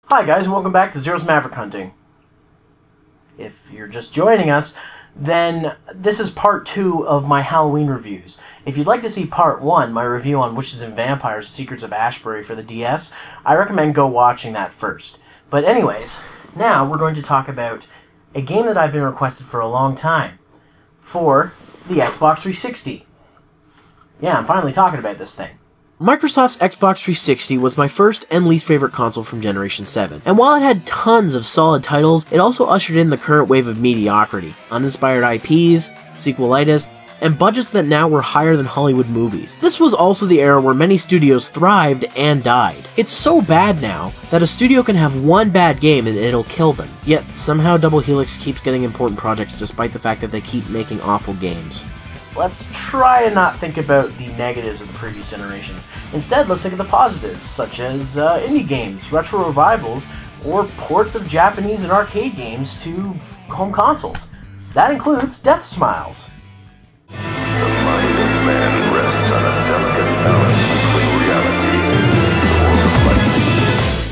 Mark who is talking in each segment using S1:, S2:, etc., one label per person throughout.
S1: Hi guys, and welcome back to Zero's Maverick Hunting. If you're just joining us, then this is part 2 of my Halloween reviews. If you'd like to see part 1, my review on Witches and Vampires, Secrets of Ashbury for the DS, I recommend go watching that first. But anyways, now we're going to talk about a game that I've been requested for a long time for the Xbox 360. Yeah, I'm finally talking about this thing. Microsoft's Xbox 360 was my first and least favorite console from Generation 7, and while it had tons of solid titles, it also ushered in the current wave of mediocrity, uninspired IPs, sequelitis, and budgets that now were higher than Hollywood movies. This was also the era where many studios thrived and died. It's so bad now that a studio can have one bad game and it'll kill them, yet somehow Double Helix keeps getting important projects despite the fact that they keep making awful games. Let's try and not think about the negatives of the previous generation. Instead, let's think of the positives, such as indie games, retro revivals, or ports of Japanese and arcade games to home consoles. That includes Deathsmiles.
S2: The mind of man rests on a delicate balance between reality and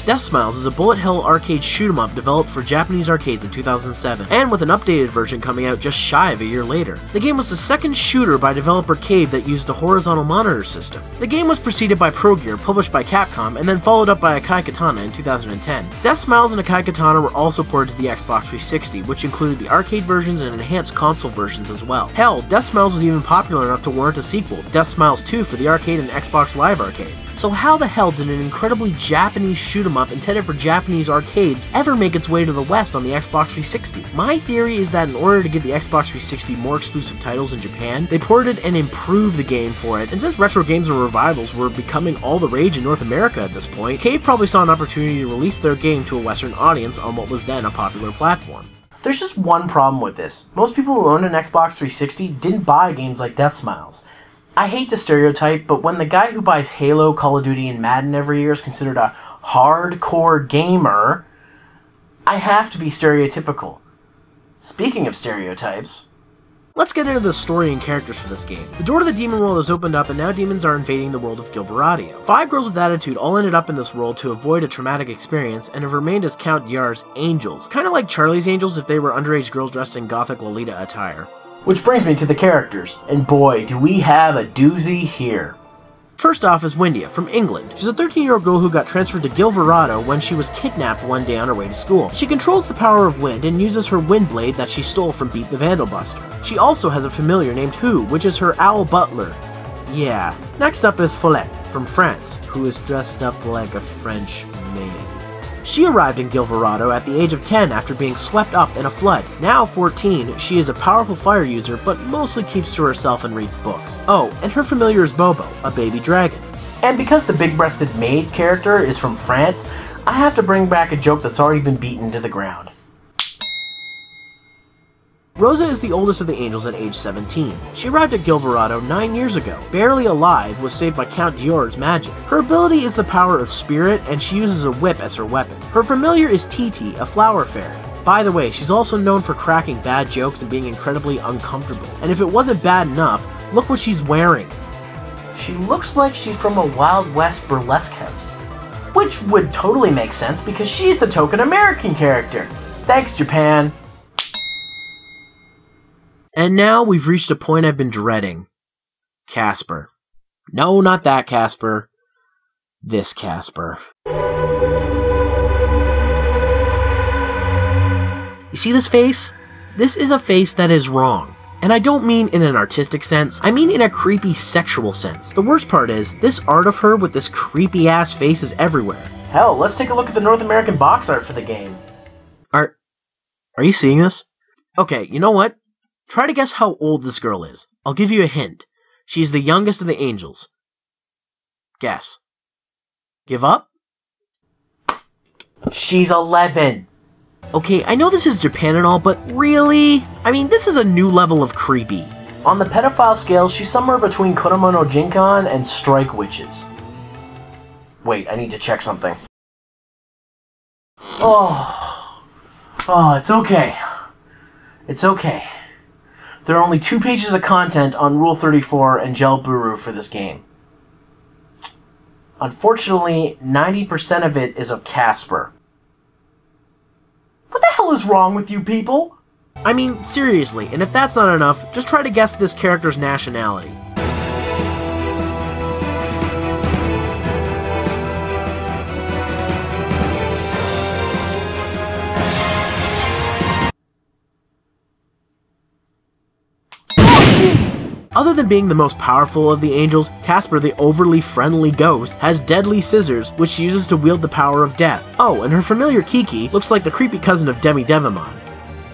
S1: Deathsmiles is a bullet hell arcade shoot-'em-up developed for Japanese arcades in 2007, and with an updated version coming out just shy of a year later. The game was the second shooter by developer Cave that used a horizontal monitor system. The game was preceded by Pro Gear, published by Capcom, and then followed up by Akai Katana in 2010. Deathsmiles and Akai Katana were also ported to the Xbox 360, which included the arcade versions and enhanced console versions as well. Hell, Deathsmiles was even popular enough to warrant a sequel, Deathsmiles 2 for the arcade and Xbox Live Arcade. So how the hell did an incredibly Japanese shoot-'em-up intended for Japanese arcades ever make its way to the West on the Xbox 360? My theory is that in order to give the Xbox 360 more exclusive titles in Japan, they ported and improved the game for it, and since retro games and revivals were becoming all the rage in North America at this point, Cave probably saw an opportunity to release their game to a Western audience on what was then a popular platform. There's just one problem with this. Most people who own an Xbox 360 didn't buy games like Deathsmiles. I hate to stereotype, but when the guy who buys Halo, Call of Duty, and Madden every year is considered a hardcore gamer, I have to be stereotypical. Speaking of stereotypes, let's get into the story and characters for this game. The door to the demon world has opened up and now demons are invading the world of Gilveradio. 5 girls with attitude all ended up in this world to avoid a traumatic experience and have remained as Count Yar's angels. Kinda like Charlie's Angels if they were underage girls dressed in gothic Lolita attire. Which brings me to the characters, and boy, do we have a doozy here. First off is Windia, from England. She's a 13-year-old girl who got transferred to Gilveradio when she was kidnapped one day on her way to school. She controls the power of wind and uses her wind blade that she stole from Beat the Vandal Buster. She also has a familiar named Who, which is her owl butler. Yeah. Next up is Follette, from France, who is dressed up like a French maid. She arrived in Gilveradio at the age of 10 after being swept up in a flood. Now 14, she is a powerful fire user, but mostly keeps to herself and reads books. Oh, and her familiar is Bobo, a baby dragon. And because the big-breasted maid character is from France, I have to bring back a joke that's already been beaten to the ground. Rosa is the oldest of the angels at age 17. She arrived at Gilveradio 9 years ago. Barely alive, was saved by Count Dior's magic. Her ability is the power of spirit, and she uses a whip as her weapon. Her familiar is Titi, a flower fairy. By the way, she's also known for cracking bad jokes and being incredibly uncomfortable. And if it wasn't bad enough, look what she's wearing. She looks like she's from a Wild West burlesque house. Which would totally make sense because she's the token American character. Thanks, Japan. And now we've reached a point I've been dreading. Casper. No, not that Casper. This Casper. You see this face? This is a face that is wrong. And I don't mean in an artistic sense, I mean in a creepy sexual sense. The worst part is, this art of her with this creepy ass face is everywhere. Hell, let's take a look at the North American box art for the game. Are you seeing this? Okay, you know what? Try to guess how old this girl is. I'll give you a hint. She's the youngest of the angels. Guess. Give up? She's 11. Okay, I know this is Japan and all, but really? I mean, this is a new level of creepy. On the pedophile scale, she's somewhere between Kodomo no Jinkan and Strike Witches. Wait, I need to check something. Oh, it's okay. It's okay. There are only 2 pages of content on Rule 34 and Gel Buru for this game. Unfortunately, 90% of it is of Casper. hell is wrong with you people? I mean, seriously, and if that's not enough, just try to guess this character's nationality. Other than being the most powerful of the angels, Casper, the overly friendly ghost, has deadly scissors, which she uses to wield the power of death. Oh, and her familiar Kiki looks like the creepy cousin of Demi Devimon.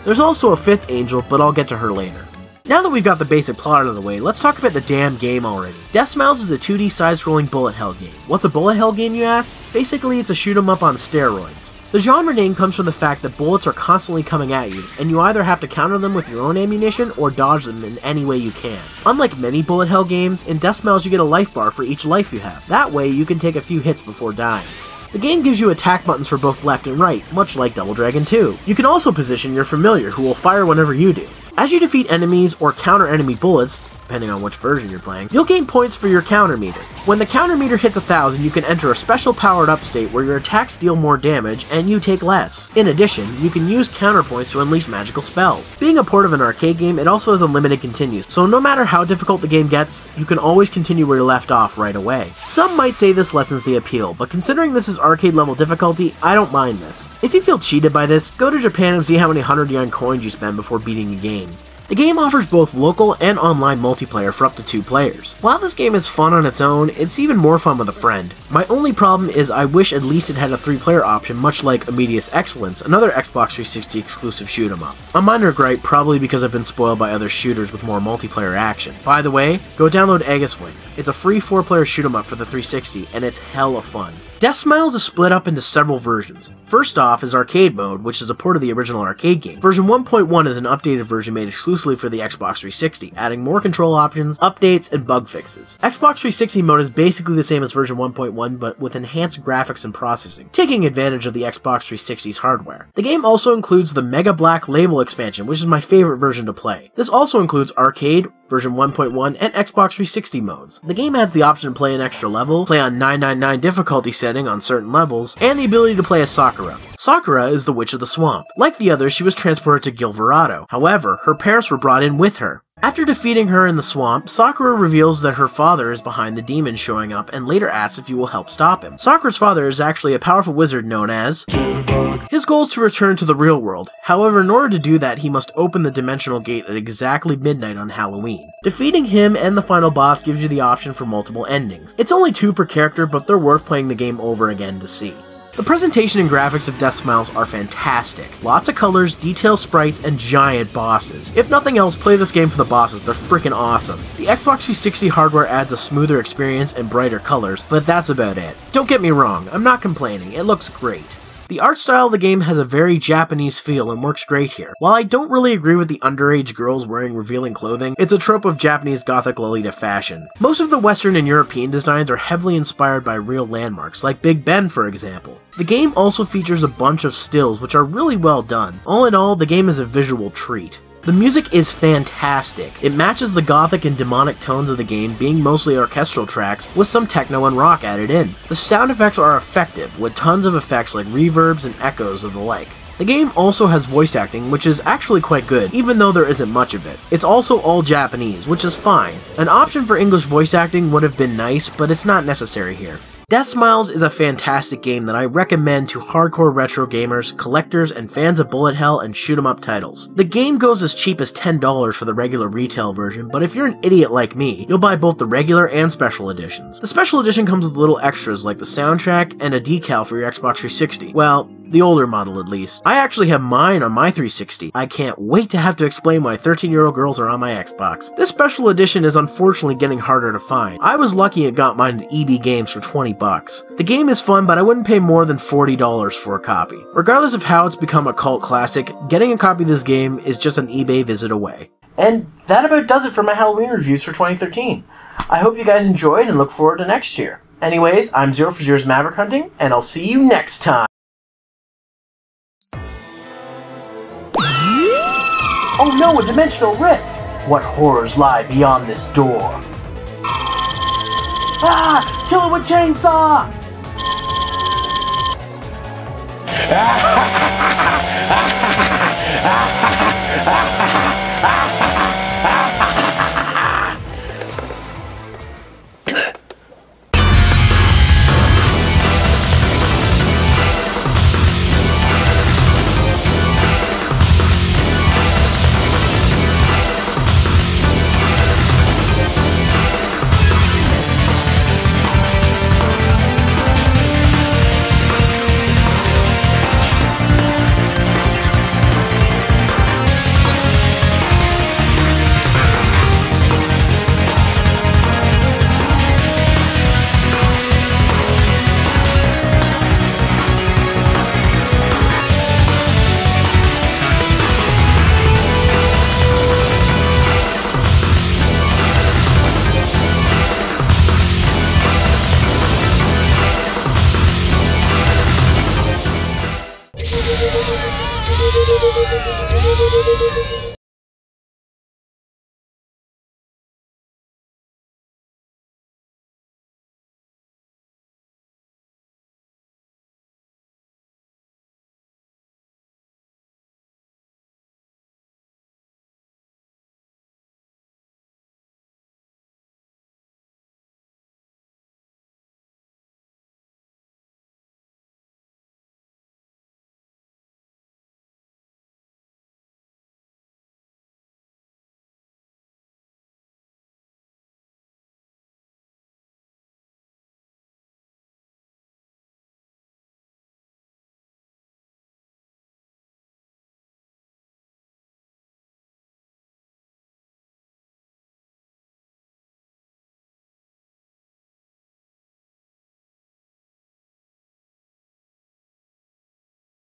S1: There's also a fifth angel, but I'll get to her later. Now that we've got the basic plot out of the way, let's talk about the damn game already. Deathsmiles is a 2D side-scrolling bullet hell game. What's a bullet hell game, you ask? Basically, it's a shoot-'em-up on steroids. The genre name comes from the fact that bullets are constantly coming at you, and you either have to counter them with your own ammunition or dodge them in any way you can. Unlike many bullet hell games, in Deathsmiles you get a life bar for each life you have. That way you can take a few hits before dying. The game gives you attack buttons for both left and right, much like Double Dragon 2. You can also position your familiar, who will fire whenever you do. As you defeat enemies or counter enemy bullets, depending on which version you're playing, you'll gain points for your counter meter. When the counter meter hits 1,000, you can enter a special powered up state where your attacks deal more damage and you take less. In addition, you can use counterpoints to unleash magical spells. Being a port of an arcade game, it also has unlimited continues, so no matter how difficult the game gets, you can always continue where you left off right away. Some might say this lessens the appeal, but considering this is arcade level difficulty, I don't mind this. If you feel cheated by this, go to Japan and see how many 100 yen coins you spend before beating the game. The game offers both local and online multiplayer for up to 2 players. While this game is fun on its own, it's even more fun with a friend. My only problem is I wish at least it had a 3-player option, much like Immediate Excellence, another Xbox 360 exclusive shoot-'em-up. A minor gripe, probably because I've been spoiled by other shooters with more multiplayer action. By the way, go download Aegis Wing. It's a free 4-player shoot-'em-up for the 360, and it's hella fun. Deathsmiles is split up into several versions. First off is Arcade Mode, which is a port of the original arcade game. Version 1.1 is an updated version made exclusively for the Xbox 360, adding more control options, updates, and bug fixes. Xbox 360 mode is basically the same as version 1.1, but with enhanced graphics and processing, taking advantage of the Xbox 360's hardware. The game also includes the Mega Black Label expansion, which is my favorite version to play. This also includes Arcade, version 1.1, and Xbox 360 modes. The game adds the option to play an extra level, play on 999 difficulty setting on certain levels, and the ability to play as Sakura. Sakura is the Witch of the Swamp. Like the others, she was transported to Gilverado. However, her parents were brought in with her. After defeating her in the swamp, Sakura reveals that her father is behind the demon showing up and later asks if you will help stop him. Sakura's father is actually a powerful wizard known as Jitterbug. His goal is to return to the real world. However, in order to do that, he must open the dimensional gate at exactly midnight on Halloween. Defeating him and the final boss gives you the option for multiple endings. It's only 2 per character, but they're worth playing the game over again to see. The presentation and graphics of Deathsmiles are fantastic. Lots of colors, detailed sprites, and giant bosses. If nothing else, play this game for the bosses, they're freaking awesome. The Xbox 360 hardware adds a smoother experience and brighter colors, but that's about it. Don't get me wrong, I'm not complaining, it looks great. The art style of the game has a very Japanese feel and works great here. While I don't really agree with the underage girls wearing revealing clothing, it's a trope of Japanese Gothic Lolita fashion. Most of the Western and European designs are heavily inspired by real landmarks, like Big Ben for example. The game also features a bunch of stills which are really well done. All in all, the game is a visual treat. The music is fantastic. It matches the gothic and demonic tones of the game, being mostly orchestral tracks with some techno and rock added in. The sound effects are effective, with tons of effects like reverbs and echoes of the like. The game also has voice acting, which is actually quite good, even though there isn't much of it. It's also all Japanese, which is fine. An option for English voice acting would have been nice, but it's not necessary here. Deathsmiles is a fantastic game that I recommend to hardcore retro gamers, collectors, and fans of bullet hell and shoot-'em-up titles. The game goes as cheap as $10 for the regular retail version, but if you're an idiot like me, you'll buy both the regular and special editions. The special edition comes with little extras like the soundtrack and a decal for your Xbox 360. Well, the older model at least. I actually have mine on my 360. I can't wait to have to explain why 13-year-old girls are on my Xbox. This special edition is unfortunately getting harder to find. I was lucky and got mine at EB Games for $20. The game is fun, but I wouldn't pay more than $40 for a copy. Regardless of how it's become a cult classic, getting a copy of this game is just an eBay visit away. And that about does it for my Halloween reviews for 2013. I hope you guys enjoyed and look forward to next year. Anyways, I'm Zero for Zero's Maverick Hunting, and I'll see you next time. Oh no, a dimensional rift! What horrors lie beyond this door? Ah! Kill it with chainsaw!